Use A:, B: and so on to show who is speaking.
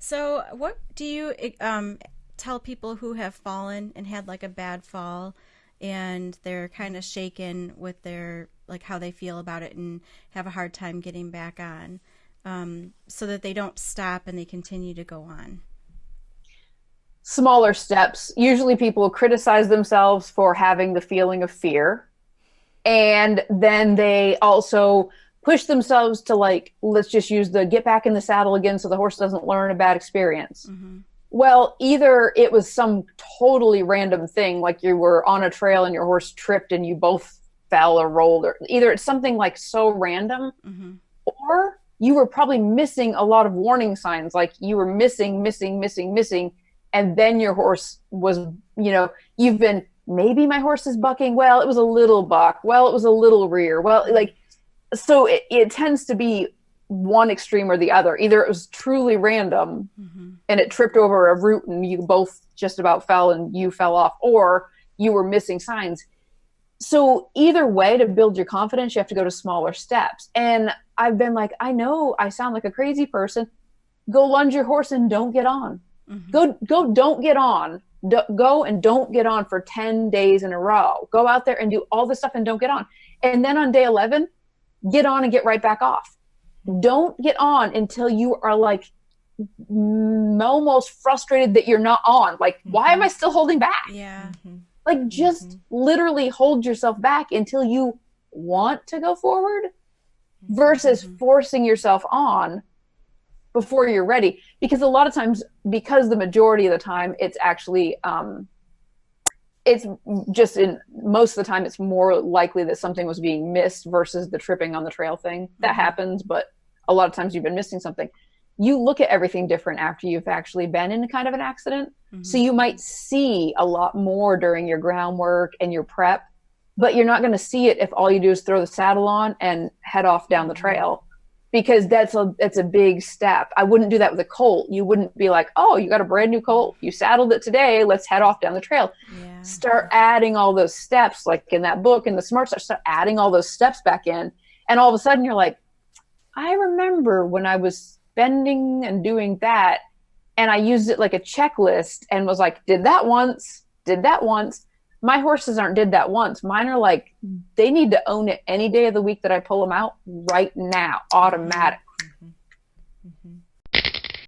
A: So, what do you tell people who have fallen and had like a bad fall and they're kind of shaken with their, like, how they feel about it and have a hard time getting back on, so that they don't stop and they continue to go on?
B: Smaller steps. Usually people criticize themselves for having the feeling of fear. And then they also push themselves to, like, let's just use the get back in the saddle again so the horse doesn't learn a bad experience.
A: Mm-hmm.
B: Well, either it was some totally random thing, like you were on a trail and your horse tripped and you both fell or rolled, or either it's something like so random,
A: Mm-hmm.
B: or you were probably missing a lot of warning signs, like you were missing, and then your horse was, you've been, maybe my horse is bucking, well, it was a little buck, well, it was a little rear, well, like, so it tends to be one extreme or the other. Either it was truly random
A: Mm-hmm.
B: and it tripped over a root and you both just about fell and you fell off, or you were missing signs. So either way, to build your confidence, you have to go to smaller steps. And I've been like, I know I sound like a crazy person. Go lunge your horse and don't get on.
A: Mm-hmm.
B: Go, don't get on. Go and don't get on for 10 days in a row. Go out there and do all this stuff and don't get on. And then on day 11, get on and get right back off. Don't get on until you are like almost frustrated that you're not on. Like, why am I still holding back?
A: Yeah.
C: Mm-hmm.
B: Like, just literally hold yourself back until you want to go forward versus
A: Mm-hmm.
B: forcing yourself on before you're ready. Because a lot of times, because the majority of the time, it's actually, it's just in most of the time, it's more likely that something was being missed versus the tripping on the trail thing. That
A: Mm-hmm.
B: happens, but a lot of times you've been missing something. You look at everything different after you've actually been in kind of an accident.
A: Mm-hmm.
B: So you might see a lot more during your groundwork and your prep, but you're not going to see it if all you do is throw the saddle on and head off down the trail, because that's a big step. I wouldn't do that with a colt. You wouldn't be like, oh, you got a brand new colt, you saddled it today, let's head off down the trail.
A: Yeah.
B: Start adding all those steps, like in that book, in the Smart Start adding all those steps back in. And all of a sudden you're like, I remember when I was bending and doing that, and I used it like a checklist and was like, did that once. My horses aren't did that once. Mine are like, they need to own it any day of the week that I pull them out right now, automatic.
C: Mm-hmm. Mm-hmm.